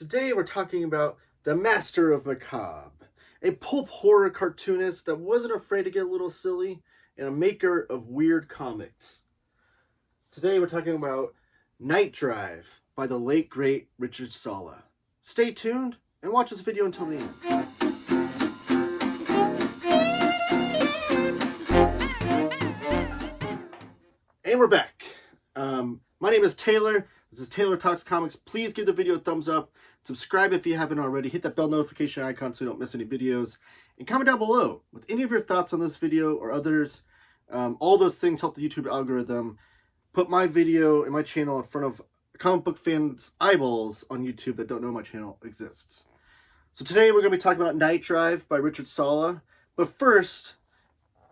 Today we're talking about the master of macabre, a pulp horror cartoonist that wasn't afraid to get a little silly, and a maker of weird comics. Today we're talking about Night Drive by the late great Richard Sala. Stay tuned and watch this video until the end. And we're back. My name is Taylor. This is Taylor Talks Comics. Please give the video a thumbs up. Subscribe if you haven't already. Hit that bell notification icon so you don't miss any videos. And comment down below with any of your thoughts on this video or others. All those things help the YouTube algorithm put my video and my channel in front of comic book fans' eyeballs on YouTube that don't know my channel exists. So today we're going to be talking about Night Drive by Richard Sala. But first,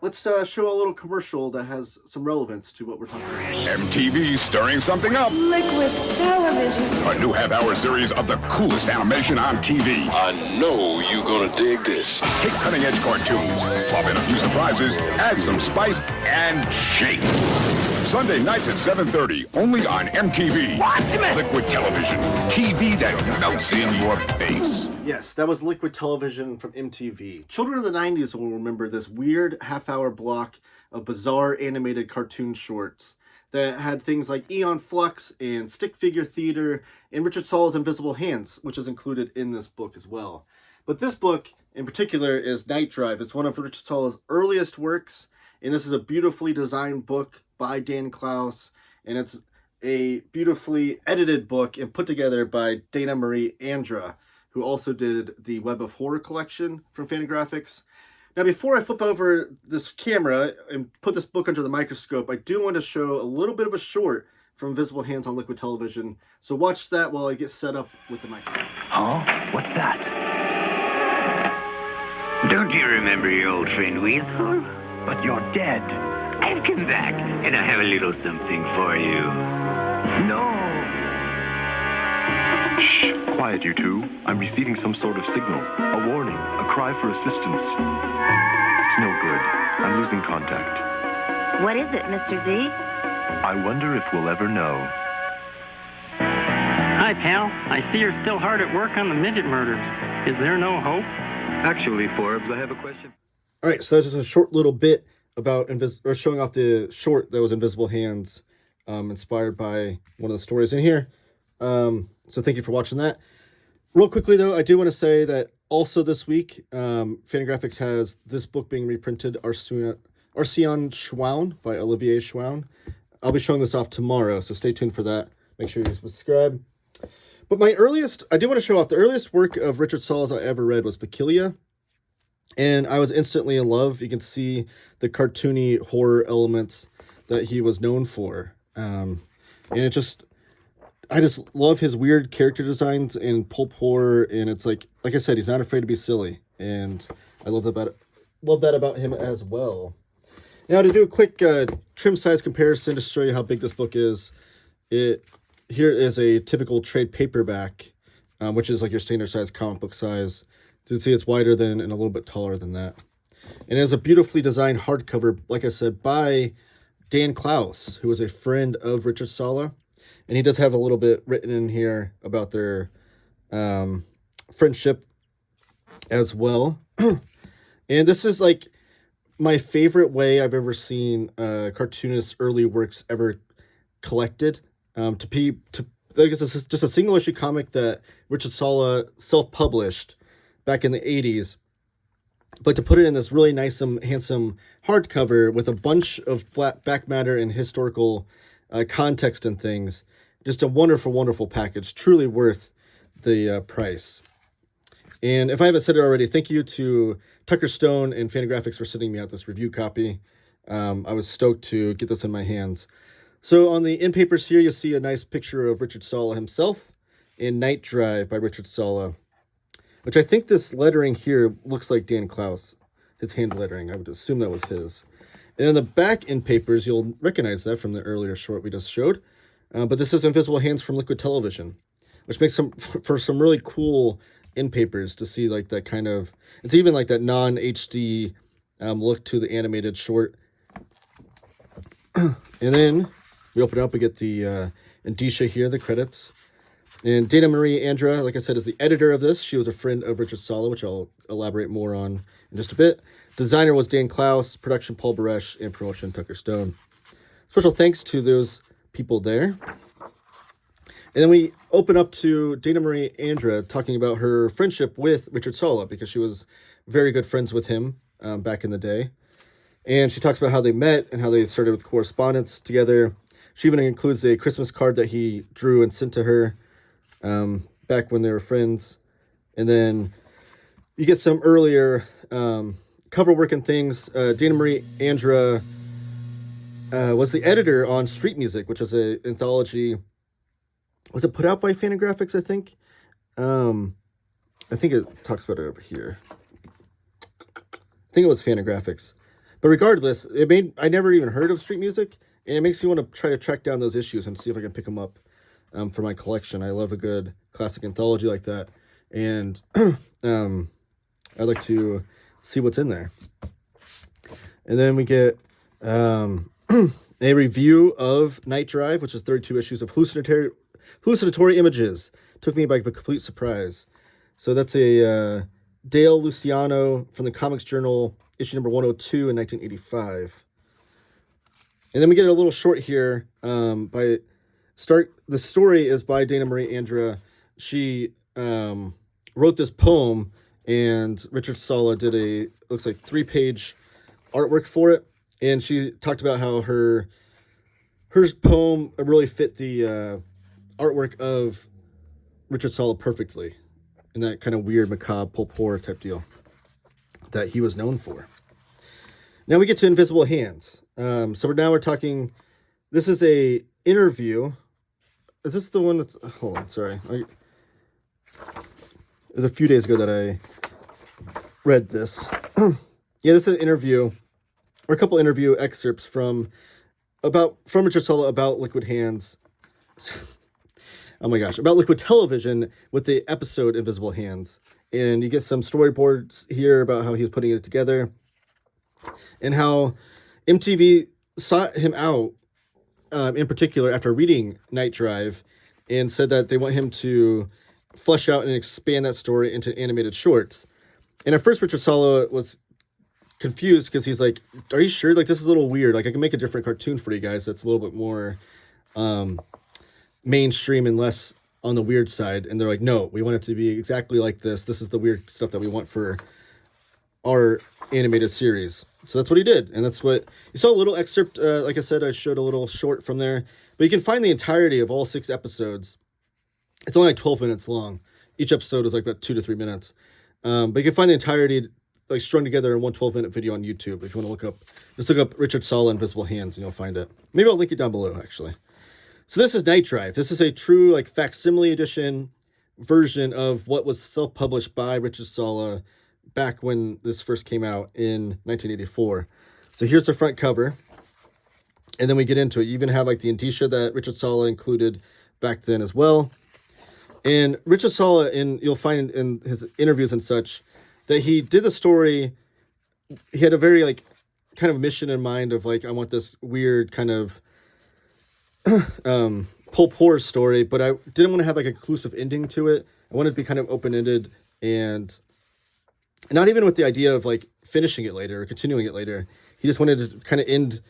let's show a little commercial that has some relevance to what we're talking about. MTV's stirring something up. Liquid television. A new half-hour series of the coolest animation on TV. I know you're gonna dig this. Take cutting-edge cartoons, plop in a few surprises, add some spice, and shake. Sunday nights at 7:30, only on MTV. What? Liquid television. TV that melts in your face. Yes, that was Liquid Television from MTV. Children of the 90s will remember this weird half-hour block of bizarre animated cartoon shorts that had things like Eon Flux and Stick Figure Theater and Richard Sala's Invisible Hands, which is included in this book as well. But this book in particular is Night Drive. It's one of Richard Sala's earliest works, and this is a beautifully designed book by Dan Clowes, and it's a beautifully edited book and put together by Dana Marie Andra, who also did the Web of Horror collection from Fantagraphics. Now, before I flip over this camera and put this book under the microscope, I do want to show a little bit of a short from Invisible Hands on Liquid Television. So watch that while I get set up with the microphone. Oh, what's that? Don't you remember your old friend Weasel? But you're dead. I've come back, and I have a little something for you. No. Shh, quiet you two. I'm receiving some sort of signal. A warning, a cry for assistance. It's no good. I'm losing contact. What is it, Mr. Z? I wonder if we'll ever know. Hi, pal. I see you're still hard at work on the midget murders. Is there no hope? Actually, Forbes, I have a question. All right, so that's just a short little bit about showing off the short that was Invisible Hands, inspired by one of the stories in here. So thank you for watching that. Real quickly, though, I do want to say that also this week, Fantagraphics has this book being reprinted, Arsène Schwaun by Olivier Schwaun. I'll be showing this off tomorrow, so stay tuned for that. Make sure you subscribe. But I do want to show off, the earliest work of Richard Sala's I ever read was Peculia. And I was instantly in love. You can see the cartoony horror elements that he was known for. And I just love his weird character designs in pulp horror. And it's like I said, he's not afraid to be silly. And I love that about him as well. Now, to do a quick trim size comparison to show you how big this book is, here is a typical trade paperback, which is like your standard size comic book size. So you can see it's wider than and a little bit taller than that. And it has a beautifully designed hardcover, like I said, by Dan Clowes, who was a friend of Richard Sala. And he does have a little bit written in here about their friendship as well. And this is like my favorite way I've ever seen cartoonist's early works ever collected. This is just a single issue comic that Richard Sala self-published back in the 80s. But to put it in this really nice, handsome hardcover with a bunch of back matter and historical context and things. Just a wonderful, wonderful package. Truly worth the price. And if I haven't said it already, thank you to Tucker Stone and Fantagraphics for sending me out this review copy. I was stoked to get this in my hands. So on the end papers here, you'll see a nice picture of Richard Sala himself in Night Drive by Richard Sala, which I think this lettering here looks like Dan Clowes, his hand lettering. I would assume that was his. And on the back end papers, you'll recognize that from the earlier short we just showed. But this is Invisible Hands from Liquid Television, which makes for some really cool end papers to see like that kind of, it's even like that non-HD look to the animated short. And then we open up, we get the indicia here, the credits. And Dana Marie Andra, like I said, is the editor of this. She was a friend of Richard Sala, which I'll elaborate more on in just a bit. Designer was Dan Klaus, production Paul Baresh, and promotion Tucker Stone. Special thanks to those people there. And then we open up to Dana Marie Andra talking about her friendship with Richard Sala, because she was very good friends with him back in the day. And she talks about how they met and how they started with correspondence together. She even includes a Christmas card that he drew and sent to her back when they were friends. And then you get some earlier cover work and things. Dana Marie Andra was the editor on Street Music, which was an anthology. Was it put out by Fantagraphics, I think? I think it talks about it over here. I think it was Fantagraphics. But regardless, I never even heard of Street Music, and it makes me want to try to track down those issues and see if I can pick them up for my collection. I love a good classic anthology like that, and I'd like to see what's in there. And then we get a review of Night Drive, which is 32 issues of hallucinatory images. Took me by complete surprise. So that's a Dale Luciano from the Comics Journal, issue number 102 in 1985. And then we get a little short here the story is by Dana Marie Andra. She wrote this poem, and Richard Sala did looks like 3-page artwork for it. And she talked about how her poem really fit the artwork of Richard Sala perfectly, in that kind of weird, macabre, pulp horror type deal that he was known for. Now we get to Invisible Hands. So we're talking, this is a interview. Is this the one that's, hold on, sorry. It was a few days ago that I read this. Yeah, this is an interview, or a couple interview excerpts from Richard Sala about Liquid Hands. Oh my gosh, about Liquid Television with the episode Invisible Hands. And you get some storyboards here about how he was putting it together, and how MTV sought him out in particular after reading Night Drive, and said that they want him to flesh out and expand that story into animated shorts. And at first Richard Sala was confused, because he's like, are you sure? Like, this is a little weird. Like, I can make a different cartoon for you guys that's a little bit more mainstream and less on the weird side. And they're like, no, we want it to be exactly like this. This is the weird stuff that we want for our animated series. So that's what he did. And that's what you saw. A little excerpt, like I said, I showed a little short from there, but you can find the entirety of all 6 episodes. It's only like 12 minutes long. Each episode is like about 2 to 3 minutes. But you can find the entirety like strung together in one 12-minute video on YouTube. If you want to just look up Richard Sala Invisible Hands, and you'll find it. Maybe I'll link it down below, actually. So this is Night Drive. This is a true like facsimile edition version of what was self-published by Richard Sala back when this first came out in 1984. So here's the front cover, and then we get into it. You even have like the indicia that Richard Sala included back then as well. And Richard Sala, you'll find in his interviews and such, that he did the story. He had a very like kind of mission in mind of like, I want this weird kind of pulp horror story, but I didn't want to have like a conclusive ending to it. I wanted to be kind of open-ended, and not even with the idea of like finishing it later or continuing it later. He just wanted to kind of end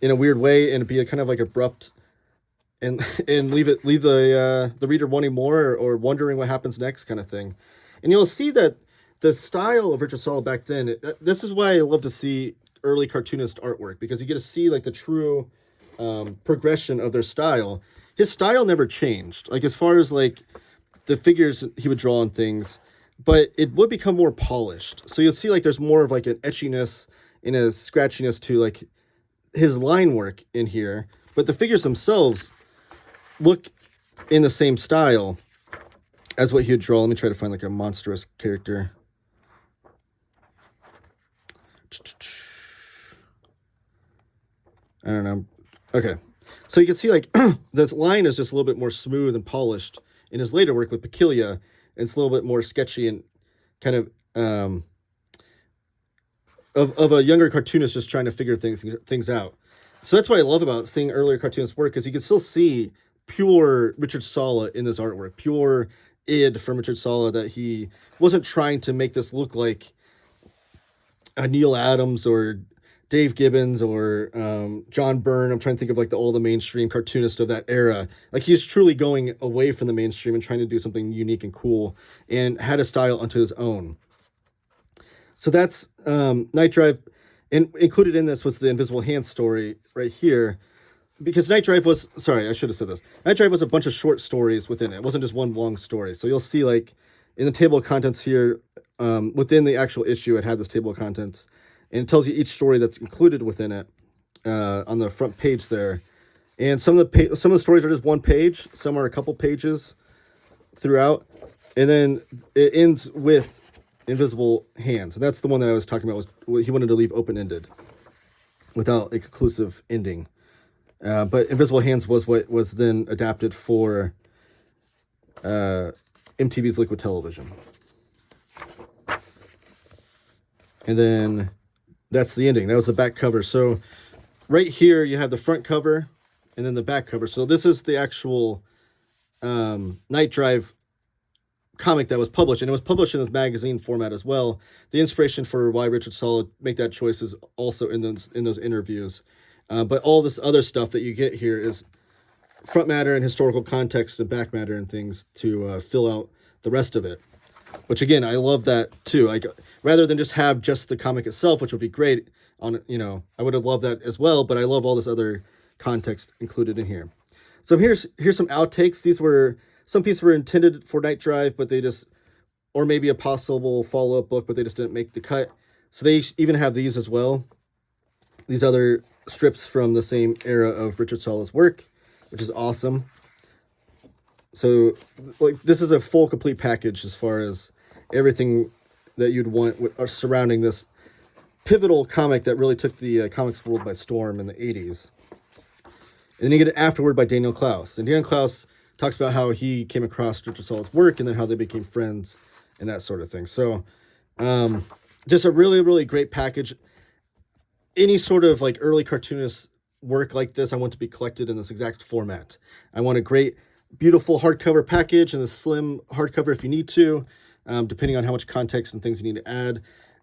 in a weird way and be a kind of like abrupt, and leave the reader wanting more or wondering what happens next kind of thing. And you'll see that the style of Richard Sala back then, this is why I love to see early cartoonist artwork, because you get to see like the true progression of their style. His style never changed, like as far as like the figures he would draw on things, but it would become more polished. So you'll see like there's more of like an etchiness and a scratchiness to like his line work in here, but the figures themselves look in the same style as what he would draw. Let me try to find like a monstrous character. I don't know. Okay. So you can see like the line is just a little bit more smooth and polished in his later work with Peculia, and it's a little bit more sketchy and kind of of a younger cartoonist just trying to figure things out. So that's what I love about seeing earlier cartoonists work, because you can still see pure Richard Sala in this artwork, pure id from Richard Sala, that he wasn't trying to make this look like a Neil Adams or Dave Gibbons or John Byrne. I'm trying to think of like all the mainstream cartoonists of that era. Like he's truly going away from the mainstream and trying to do something unique and cool, and had a style unto his own. So that's Night Drive. And included in this was the Invisible Hand story right here, because Night Drive was, sorry, I should have said this. Night Drive was a bunch of short stories within it. It wasn't just one long story. So you'll see like in the table of contents here, within the actual issue, it had this table of contents, and it tells you each story that's included within it on the front page there. And some of the stories are just one page, some are a couple pages throughout, and then it ends with Invisible Hands. And that's the one that I was talking about, was he wanted to leave open-ended without a conclusive ending. But Invisible Hands was what was then adapted for MTV's Liquid Television. And then that's the ending. That was the back cover. So right here you have the front cover and then the back cover. So this is the actual Night Drive comic that was published, and it was published in this magazine format as well. The inspiration for why Richard Sala make that choice is also in those interviews. But all this other stuff that you get here is front matter and historical context and back matter and things to fill out the rest of it. Which again, I love that too. Like rather than just have just the comic itself, which would be great on, you know, I would have loved that as well, but I love all this other context included in here. So here's some outtakes. Some pieces were intended for Night Drive, but they just, or maybe a possible follow-up book, but they just didn't make the cut. So they even have these as well. These other strips from the same era of Richard Sala's work, which is awesome. So like this is a full complete package as far as everything that you'd want surrounding this pivotal comic that really took the comics world by storm in the 80s. And then you get an afterword by Daniel Klaus. And Daniel Klaus talks about how he came across Richard Sala's work and then how they became friends and that sort of thing. So just a really, really great package. Any sort of like early cartoonist work like this, I want to be collected in this exact format. I want a great, beautiful hardcover package and a slim hardcover if you need to, depending on how much context and things you need to add.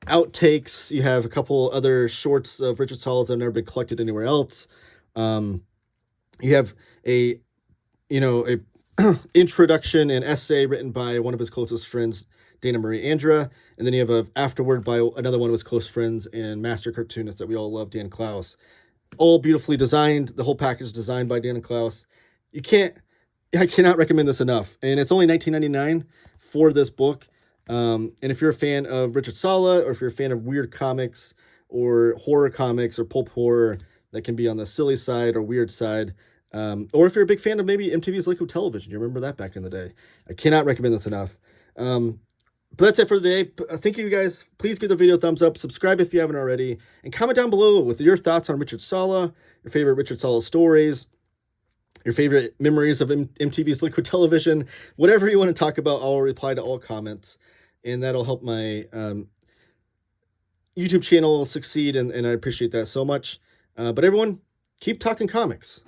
Outtakes, you have a couple other shorts of Richard Sala's that have never been collected anywhere else. You have a introduction and essay written by one of his closest friends, Dana Marie Andra, and then you have an afterword by another one of his close friends and master cartoonist that we all love, Dan Klaus. All beautifully designed. The whole package is designed by Dan Klaus. I cannot recommend this enough. And it's only $19.99 for this book. And if you're a fan of Richard Sala, or if you're a fan of weird comics or horror comics or pulp horror that can be on the silly side or weird side, or if you're a big fan of maybe MTV's Liquid Television, you remember that back in the day, I cannot recommend this enough. But that's it for today. Thank you guys. Please give the video a thumbs up, subscribe if you haven't already, and comment down below with your thoughts on Richard Sala, your favorite Richard Sala stories, your favorite memories of MTV's Liquid Television, whatever you want to talk about. I'll reply to all comments, and that'll help my YouTube channel succeed, and I appreciate that so much. But everyone, keep talking comics.